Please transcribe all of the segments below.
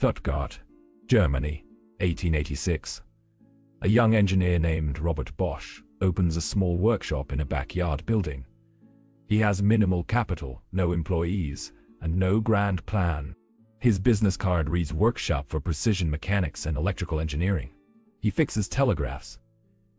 Stuttgart, Germany, 1886. A young engineer named Robert Bosch opens a small workshop in a backyard building. He has minimal capital, no employees, and no grand plan. His business card reads Workshop for Precision Mechanics and Electrical Engineering. He fixes telegraphs.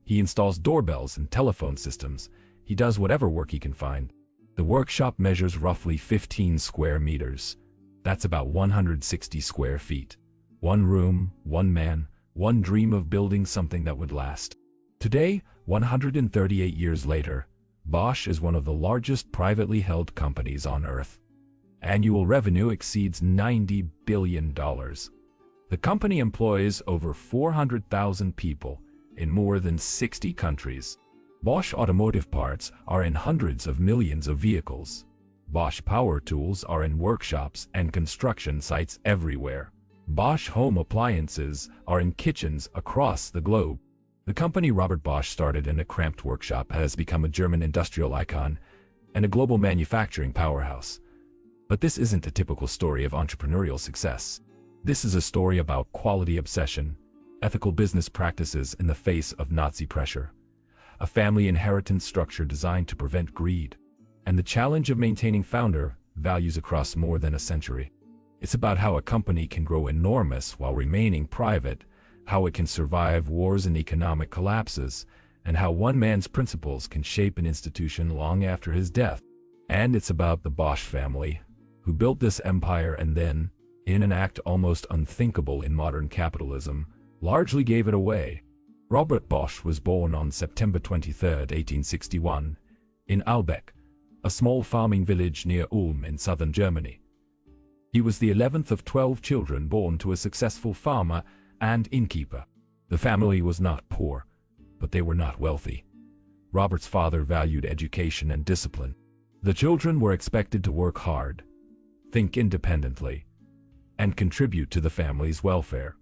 He installs doorbells and telephone systems. He does whatever work he can find. The workshop measures roughly 15 square meters. That's about 160 square feet. One room, one man, one dream of building something that would last. Today, 138 years later, Bosch is one of the largest privately held companies on Earth. Annual revenue exceeds $90 billion. The company employs over 400,000 people in more than 60 countries. Bosch automotive parts are in hundreds of millions of vehicles. Bosch power tools are in workshops and construction sites everywhere. Bosch home appliances are in kitchens across the globe. The company Robert Bosch started in a cramped workshop has become a German industrial icon and a global manufacturing powerhouse. But this isn't a typical story of entrepreneurial success. This is a story about quality obsession, ethical business practices in the face of Nazi pressure, a family inheritance structure designed to prevent greed, and the challenge of maintaining founder values across more than a century. It's about how a company can grow enormous while remaining private, how it can survive wars and economic collapses, and how one man's principles can shape an institution long after his death. And it's about the Bosch family, who built this empire and then, in an act almost unthinkable in modern capitalism, largely gave it away. Robert Bosch was born on September 23, 1861, in Albeck, a small farming village near Ulm in southern Germany. He was the 11th of 12 children born to a successful farmer and innkeeper. The family was not poor, but they were not wealthy. Robert's father valued education and discipline. The children were expected to work hard, think independently, and contribute to the family's welfare.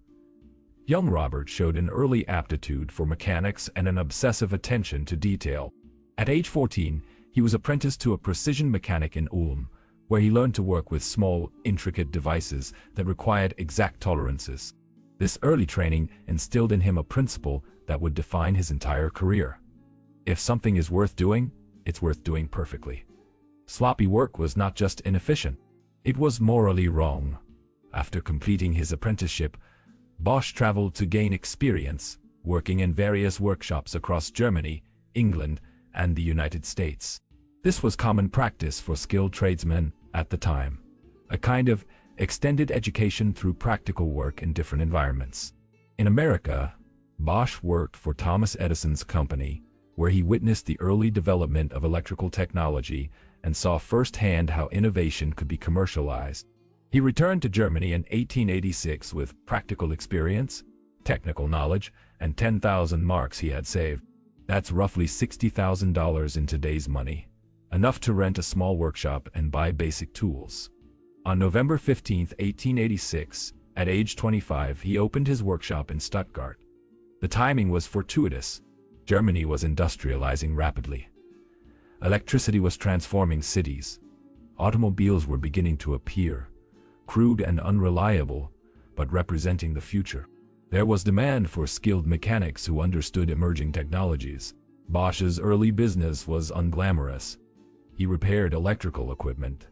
Young Robert showed an early aptitude for mechanics and an obsessive attention to detail. At age 14, he was apprenticed to a precision mechanic in Ulm, where he learned to work with small, intricate devices that required exact tolerances. This early training instilled in him a principle that would define his entire career. If something is worth doing, it's worth doing perfectly. Sloppy work was not just inefficient, it was morally wrong. After completing his apprenticeship, Bosch traveled to gain experience, working in various workshops across Germany, England, and the United States. This was common practice for skilled tradesmen at the time, a kind of extended education through practical work in different environments. In America, Bosch worked for Thomas Edison's company, where he witnessed the early development of electrical technology and saw firsthand how innovation could be commercialized. He returned to Germany in 1886 with practical experience, technical knowledge, and 10,000 marks he had saved. That's roughly $60,000 in today's money, enough to rent a small workshop and buy basic tools. On November 15, 1886, at age 25, he opened his workshop in Stuttgart. The timing was fortuitous. Germany was industrializing rapidly. Electricity was transforming cities. Automobiles were beginning to appear, crude and unreliable, but representing the future. There was demand for skilled mechanics who understood emerging technologies. Bosch's early business was unglamorous. He repaired electrical equipment.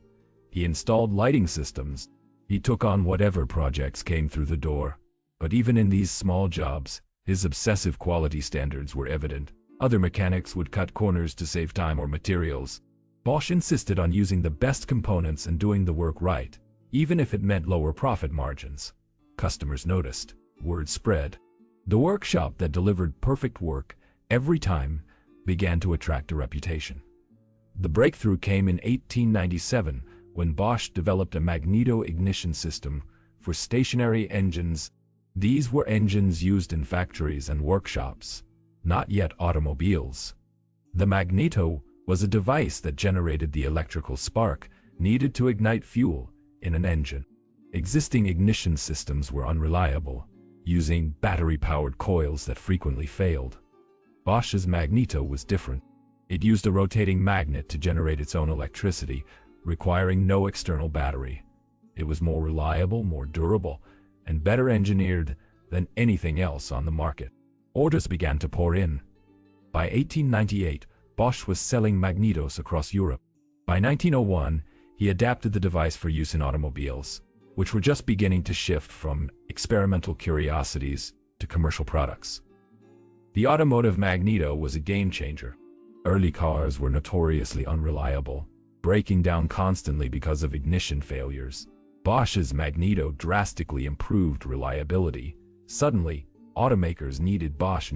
He installed lighting systems. He took on whatever projects came through the door. But even in these small jobs, his obsessive quality standards were evident. Other mechanics would cut corners to save time or materials. Bosch insisted on using the best components and doing the work right, even if it meant lower profit margins. Customers noticed. Word spread. The workshop that delivered perfect work every time began to attract a reputation. The breakthrough came in 1897 when Bosch developed a magneto-ignition system for stationary engines. These were engines used in factories and workshops, not yet automobiles. The magneto was a device that generated the electrical spark needed to ignite fuel in an engine. Existing ignition systems were unreliable, using battery-powered coils that frequently failed. Bosch's magneto was different. It used a rotating magnet to generate its own electricity, requiring no external battery. It was more reliable, more durable, and better engineered than anything else on the market. Orders began to pour in. By 1898, Bosch was selling magnetos across Europe. By 1901, he adapted the device for use in automobiles, which were just beginning to shift from experimental curiosities to commercial products. The automotive magneto was a game changer. Early cars were notoriously unreliable, breaking down constantly because of ignition failures. Bosch's magneto drastically improved reliability. Suddenly, automakers needed Bosch.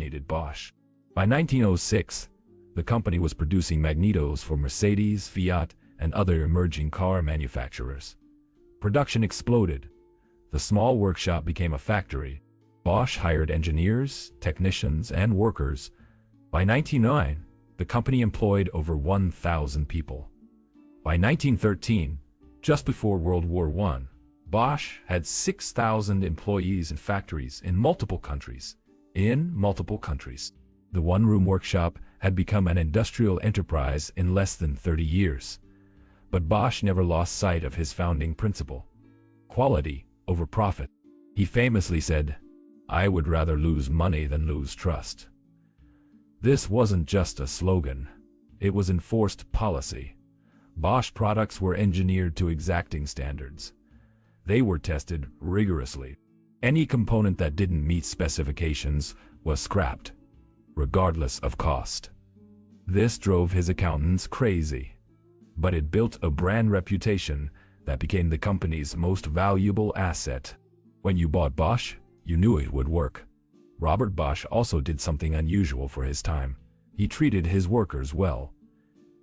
By 1906, the company was producing magnetos for Mercedes, Fiat, and other emerging car manufacturers. Production exploded. The small workshop became a factory. Bosch hired engineers, technicians, and workers. By 1909, the company employed over 1,000 people. By 1913, just before World War I, Bosch had 6,000 employees in factories in multiple countries. The one-room workshop had become an industrial enterprise in less than 30 years. But Bosch never lost sight of his founding principle: quality over profit. He famously said, "I would rather lose money than lose trust." This wasn't just a slogan, it was enforced policy. Bosch products were engineered to exacting standards. They were tested rigorously. Any component that didn't meet specifications was scrapped, regardless of cost. This drove his accountants crazy, but it built a brand reputation that became the company's most valuable asset. When you bought Bosch, you knew it would work. Robert Bosch also did something unusual for his time. He treated his workers well.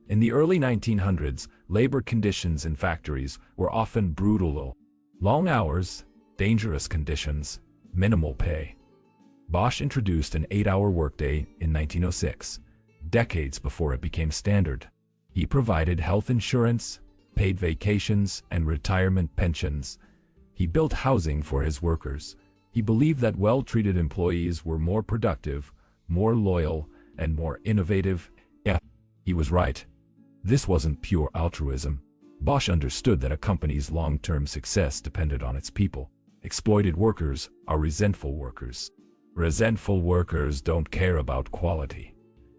In the early 1900s, labor conditions in factories were often brutal. Long hours, dangerous conditions, minimal pay. Bosch introduced an 8-hour workday in 1906, decades before it became standard. He provided health insurance, paid vacations, and retirement pensions. He built housing for his workers. He believed that well-treated employees were more productive, more loyal, and more innovative. Yeah, he was right. This wasn't pure altruism. Bosch understood that a company's long-term success depended on its people. Exploited workers are resentful workers. Resentful workers don't care about quality.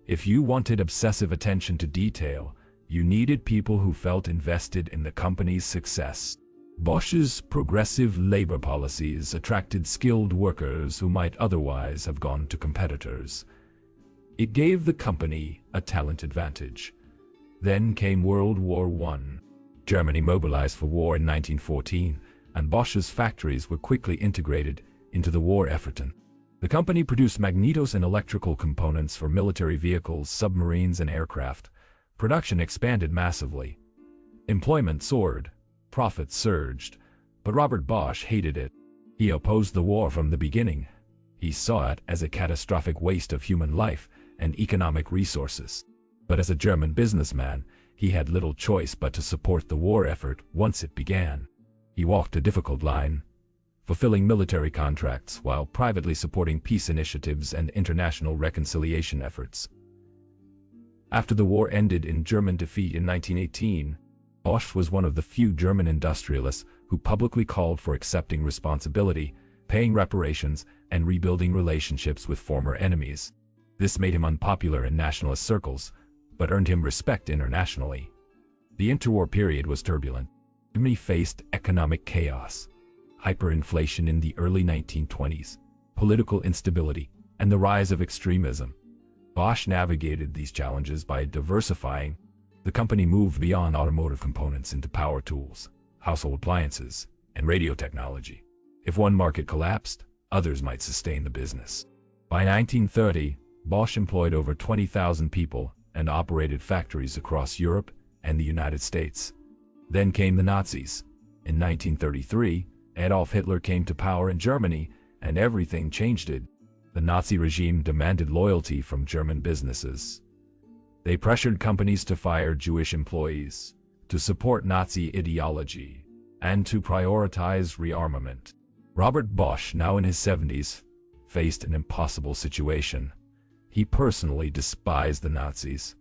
If you wanted obsessive attention to detail, you needed people who felt invested in the company's success. Bosch's progressive labor policies attracted skilled workers who might otherwise have gone to competitors. It gave the company a talent advantage. Then came World War I. Germany mobilized for war in 1914, and Bosch's factories were quickly integrated into the war effort. The company produced magnetos and electrical components for military vehicles, submarines, and aircraft. Production expanded massively. Employment soared. Profits surged. But Robert Bosch hated it. He opposed the war from the beginning. He saw it as a catastrophic waste of human life and economic resources. But as a German businessman, he had little choice but to support the war effort once it began. He walked a difficult line, fulfilling military contracts while privately supporting peace initiatives and international reconciliation efforts. After the war ended in German defeat in 1918, Bosch was one of the few German industrialists who publicly called for accepting responsibility, paying reparations, and rebuilding relationships with former enemies. This made him unpopular in nationalist circles, but earned him respect internationally. The interwar period was turbulent. Germany faced economic chaos, hyperinflation in the early 1920s, political instability, and the rise of extremism. Bosch navigated these challenges by diversifying. The company moved beyond automotive components into power tools, household appliances, and radio technology. If one market collapsed, others might sustain the business. By 1930, Bosch employed over 20,000 people and operated factories across Europe and the United States. Then came the Nazis. In 1933, Adolf Hitler came to power in Germany, and everything changed. The Nazi regime demanded loyalty from German businesses. They pressured companies to fire Jewish employees, to support Nazi ideology, and to prioritize rearmament. Robert Bosch, now in his 70s, faced an impossible situation. He personally despised the Nazis.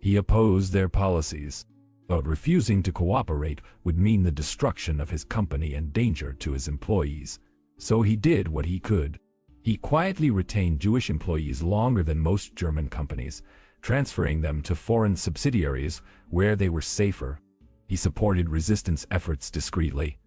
He opposed their policies, but refusing to cooperate would mean the destruction of his company and danger to his employees. So he did what he could. He quietly retained Jewish employees longer than most German companies, transferring them to foreign subsidiaries where they were safer. He supported resistance efforts discreetly,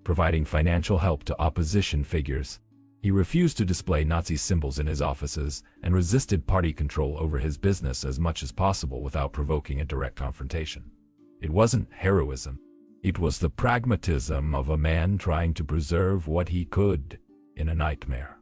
providing financial help to opposition figures. He refused to display Nazi symbols in his offices and resisted party control over his business as much as possible without provoking a direct confrontation. It wasn't heroism. It was the pragmatism of a man trying to preserve what he could in a nightmare.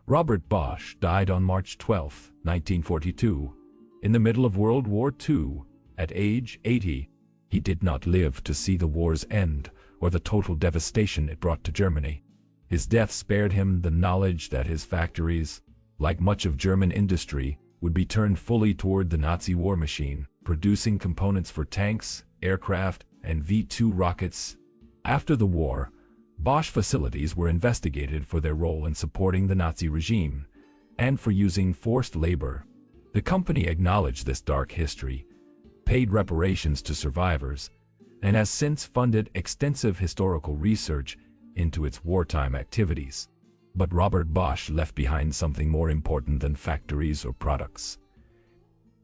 Robert Bosch died on March 12, 1942, in the middle of World War II, at age 80. He did not live to see the war's end or the total devastation it brought to Germany. His death spared him the knowledge that his factories, like much of German industry, would be turned fully toward the Nazi war machine, producing components for tanks, aircraft, and V-2 rockets. After the war, Bosch facilities were investigated for their role in supporting the Nazi regime and for using forced labor. The company acknowledged this dark history, paid reparations to survivors, and has since funded extensive historical research into its wartime activities. But Robert Bosch left behind something more important than factories or products.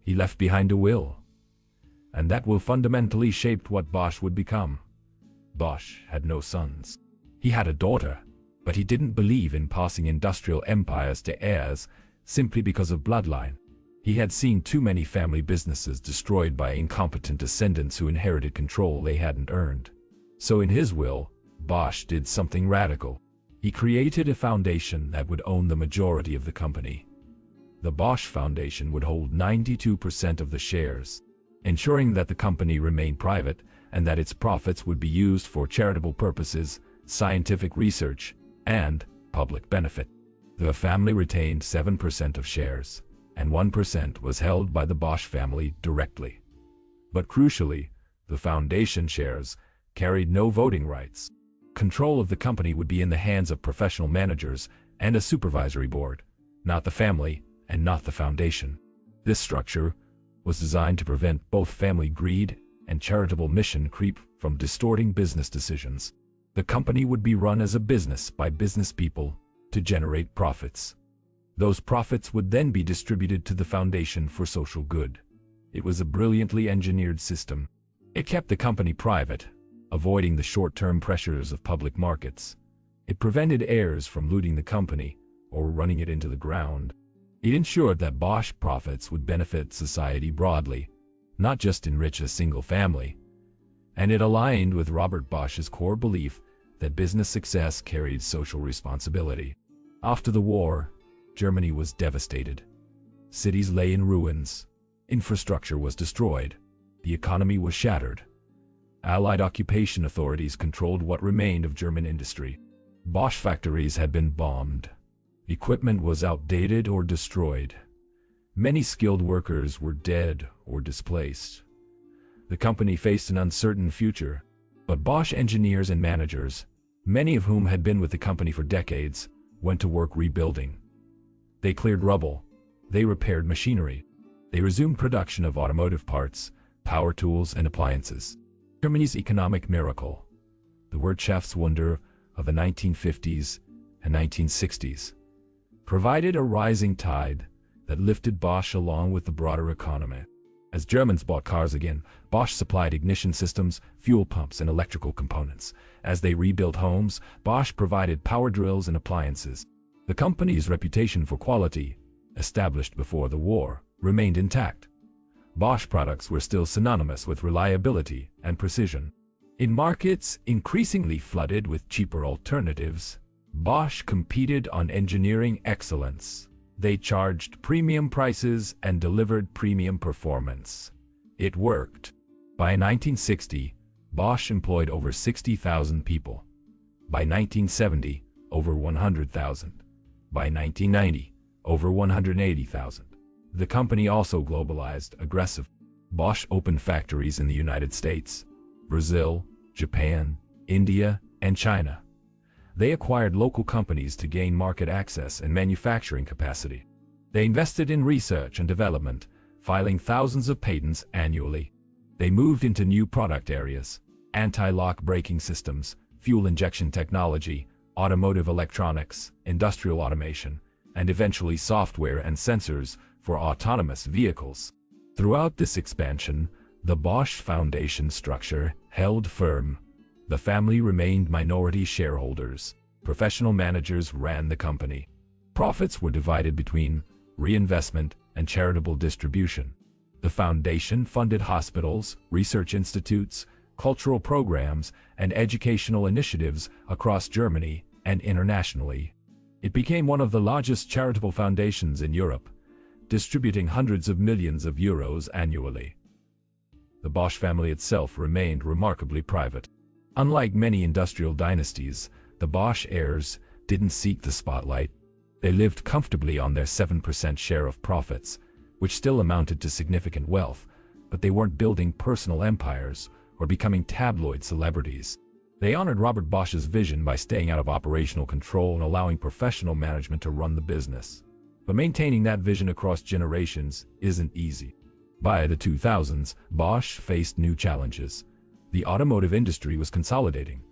He left behind a will, and that will fundamentally shaped what Bosch would become. Bosch had no sons. He had a daughter, but he didn't believe in passing industrial empires to heirs simply because of bloodline. He had seen too many family businesses destroyed by incompetent descendants who inherited control they hadn't earned. So in his will, Bosch did something radical. He created a foundation that would own the majority of the company. The Bosch Foundation would hold 92% of the shares, ensuring that the company remained private and that its profits would be used for charitable purposes, scientific research, and public benefit. The family retained 7% of shares, and 1% was held by the Bosch family directly. But crucially, the foundation shares carried no voting rights. Control of the company would be in the hands of professional managers and a supervisory board, not the family and not the foundation. This structure was designed to prevent both family greed and charitable mission creep from distorting business decisions. The company would be run as a business by business people to generate profits. Those profits would then be distributed to the foundation for social good. It was a brilliantly engineered system. It kept the company private, avoiding the short-term pressures of public markets. It prevented heirs from looting the company or running it into the ground. It ensured that Bosch profits would benefit society broadly, not just enrich a single family. And it aligned with Robert Bosch's core belief that business success carried social responsibility. After the war, Germany was devastated. Cities lay in ruins. Infrastructure was destroyed. The economy was shattered. Allied occupation authorities controlled what remained of German industry. Bosch factories had been bombed. Equipment was outdated or destroyed. Many skilled workers were dead or displaced. The company faced an uncertain future, but Bosch engineers and managers, many of whom had been with the company for decades, went to work rebuilding. They cleared rubble. They repaired machinery. They resumed production of automotive parts, power tools, and appliances. Germany's economic miracle, the Wirtschaftswunder of the 1950s and 1960s, provided a rising tide that lifted Bosch along with the broader economy. As Germans bought cars again, Bosch supplied ignition systems, fuel pumps, and electrical components. As they rebuilt homes, Bosch provided power drills and appliances. The company's reputation for quality, established before the war, remained intact. Bosch products were still synonymous with reliability and precision. In markets increasingly flooded with cheaper alternatives, Bosch competed on engineering excellence. They charged premium prices and delivered premium performance. It worked. By 1960, Bosch employed over 60,000 people. By 1970, over 100,000. By 1990, over 180,000. The company also globalized aggressive. Bosch opened factories in the United States, Brazil, Japan, India, and China. They acquired local companies to gain market access and manufacturing capacity. They invested in research and development, filing thousands of patents annually. They moved into new product areas: anti-lock braking systems, fuel injection technology, automotive electronics, industrial automation, and eventually software and sensors for autonomous vehicles. Throughout this expansion, the Bosch Foundation structure held firm. The family remained minority shareholders. Professional managers ran the company. Profits were divided between reinvestment and charitable distribution. The foundation funded hospitals, research institutes, cultural programs, and educational initiatives across Germany and internationally. It became one of the largest charitable foundations in Europe, distributing hundreds of millions of euros annually. The Bosch family itself remained remarkably private. Unlike many industrial dynasties, the Bosch heirs didn't seek the spotlight. They lived comfortably on their 7% share of profits, which still amounted to significant wealth, but they weren't building personal empires or becoming tabloid celebrities. They honored Robert Bosch's vision by staying out of operational control and allowing professional management to run the business. But maintaining that vision across generations isn't easy. By the 2000s, Bosch faced new challenges. The automotive industry was consolidating.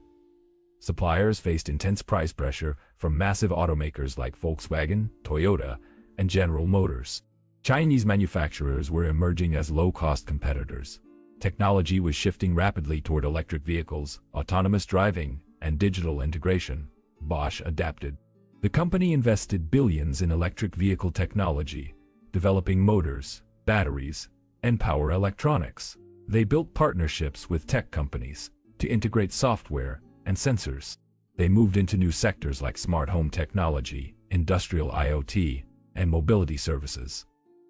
Suppliers faced intense price pressure from massive automakers like Volkswagen, Toyota, and General Motors. Chinese manufacturers were emerging as low-cost competitors. Technology was shifting rapidly toward electric vehicles, autonomous driving, and digital integration. Bosch adapted. The company invested billions in electric vehicle technology, developing motors, batteries, and power electronics. They built partnerships with tech companies to integrate software and sensors. They moved into new sectors like smart home technology, industrial IoT, and mobility services.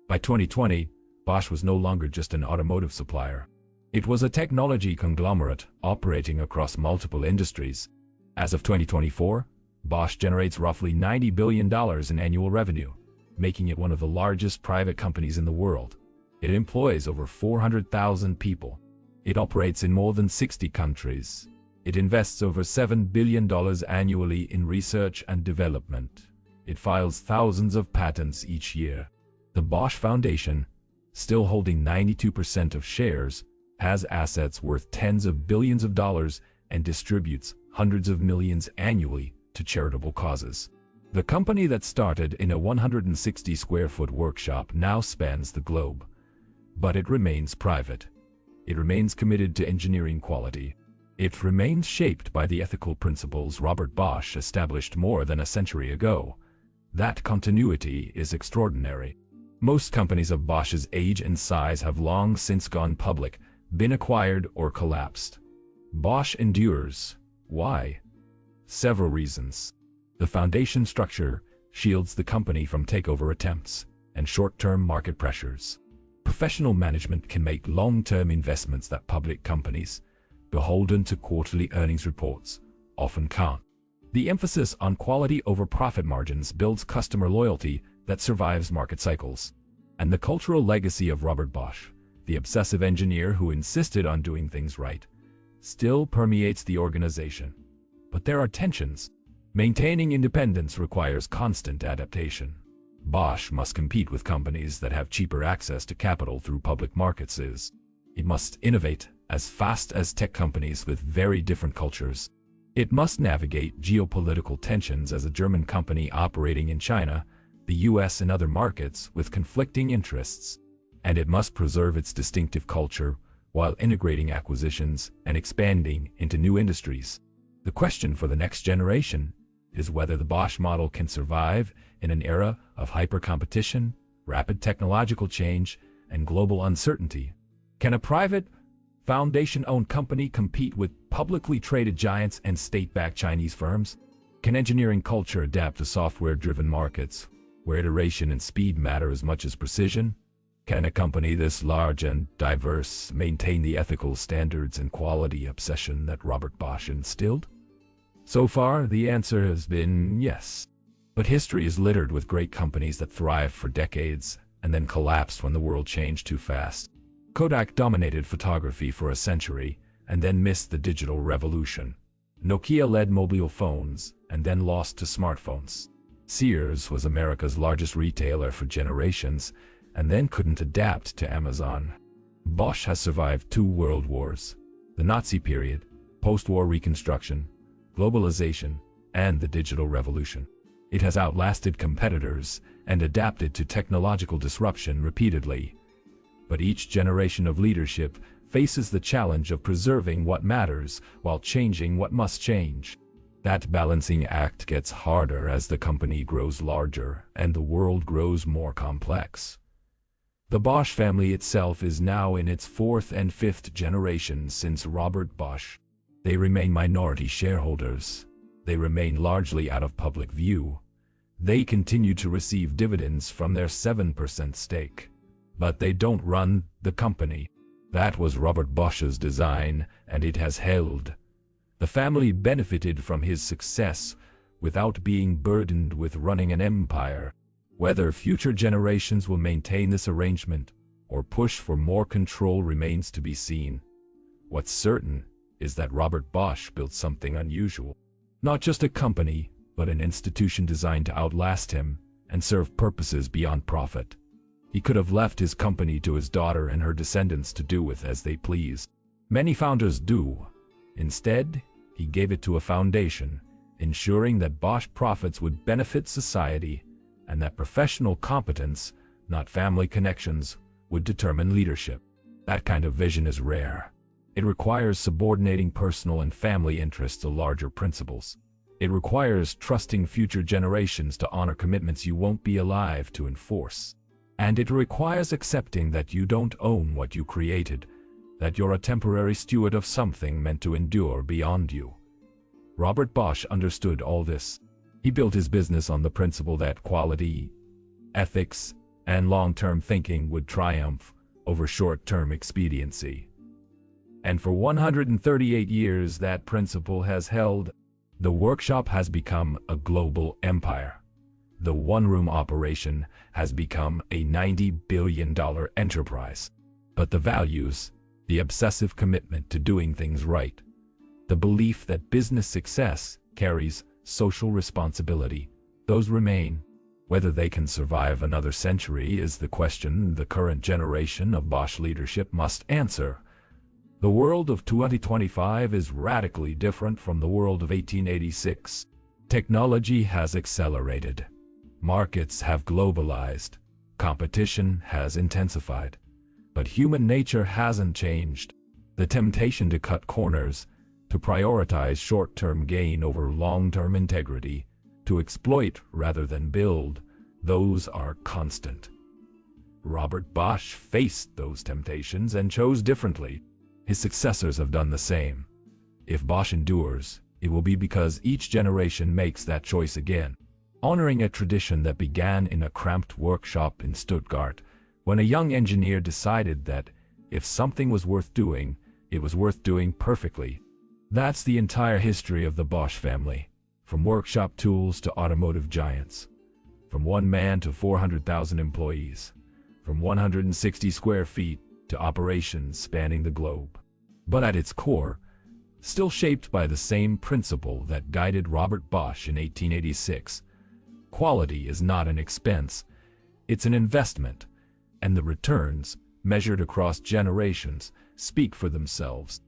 By 2020, Bosch was no longer just an automotive supplier. It was a technology conglomerate operating across multiple industries. As of 2024, Bosch generates roughly $90 billion in annual revenue, making it one of the largest private companies in the world. It employs over 400,000 people. It operates in more than 60 countries. It invests over $7 billion annually in research and development. It files thousands of patents each year. The Bosch Foundation, still holding 92% of shares, has assets worth tens of billions of dollars and distributes hundreds of millions annually to charitable causes. The company that started in a 160-square-foot workshop now spans the globe. But it remains private. It remains committed to engineering quality. It remains shaped by the ethical principles Robert Bosch established more than a century ago. That continuity is extraordinary. Most companies of Bosch's age and size have long since gone public, been acquired, or collapsed. Bosch endures. Why? Several reasons. The foundation structure shields the company from takeover attempts and short-term market pressures. Professional management can make long-term investments that public companies, beholden to quarterly earnings reports, often can't. The emphasis on quality over profit margins builds customer loyalty that survives market cycles. And the cultural legacy of Robert Bosch, the obsessive engineer who insisted on doing things right, still permeates the organization. But there are tensions. Maintaining independence requires constant adaptation. Bosch must compete with companies that have cheaper access to capital through public markets. It must innovate as fast as tech companies with very different cultures. It must navigate geopolitical tensions as a German company operating in China, the US, and other markets with conflicting interests. And it must preserve its distinctive culture while integrating acquisitions and expanding into new industries. The question for the next generation is whether the Bosch model can survive in an era of hyper-competition, rapid technological change, and global uncertainty. Can a private, foundation-owned company compete with publicly traded giants and state-backed Chinese firms? Can engineering culture adapt to software-driven markets, where iteration and speed matter as much as precision? Can a company this large and diverse maintain the ethical standards and quality obsession that Robert Bosch instilled? So far, the answer has been yes. But history is littered with great companies that thrived for decades and then collapsed when the world changed too fast. Kodak dominated photography for a century and then missed the digital revolution. Nokia led mobile phones and then lost to smartphones. Sears was America's largest retailer for generations and then couldn't adapt to Amazon. Bosch has survived 2 world wars, the Nazi period, post-war reconstruction, globalization, and the digital revolution. It has outlasted competitors and adapted to technological disruption repeatedly. But each generation of leadership faces the challenge of preserving what matters while changing what must change. That balancing act gets harder as the company grows larger and the world grows more complex. The Bosch family itself is now in its fourth and fifth generation since Robert Bosch. They remain minority shareholders. They remain largely out of public view. They continue to receive dividends from their 7% stake. But they don't run the company. That was Robert Bosch's design, and it has held. The family benefited from his success without being burdened with running an empire. Whether future generations will maintain this arrangement or push for more control remains to be seen. What's certain is that Robert Bosch built something unusual. Not just a company, but an institution designed to outlast him and serve purposes beyond profit. He could have left his company to his daughter and her descendants to do with as they pleased. Many founders do. Instead, he gave it to a foundation, ensuring that Bosch profits would benefit society and that professional competence, not family connections, would determine leadership. That kind of vision is rare. It requires subordinating personal and family interests to larger principles. It requires trusting future generations to honor commitments you won't be alive to enforce. And it requires accepting that you don't own what you created, that you're a temporary steward of something meant to endure beyond you. Robert Bosch understood all this. He built his business on the principle that quality, ethics, and long-term thinking would triumph over short-term expediency. And for 138 years that principle has held. The workshop has become a global empire. The one-room operation has become a $90 billion enterprise. But the values, the obsessive commitment to doing things right, the belief that business success carries social responsibility, those remain. Whether they can survive another century is the question the current generation of Bosch leadership must answer. The world of 2025 is radically different from the world of 1886. Technology has accelerated. Markets have globalized. Competition has intensified. But human nature hasn't changed. The temptation to cut corners, to prioritize short-term gain over long-term integrity, to exploit rather than build, those are constant. Robert Bosch faced those temptations and chose differently. His successors have done the same. If Bosch endures, it will be because each generation makes that choice again, honoring a tradition that began in a cramped workshop in Stuttgart, when a young engineer decided that if something was worth doing, it was worth doing perfectly. That's the entire history of the Bosch family, from workshop tools to automotive giants, from one man to 400,000 employees, from 160 square feet to operations spanning the globe. But at its core, still shaped by the same principle that guided Robert Bosch in 1886, quality is not an expense, it's an investment, and the returns, measured across generations, speak for themselves.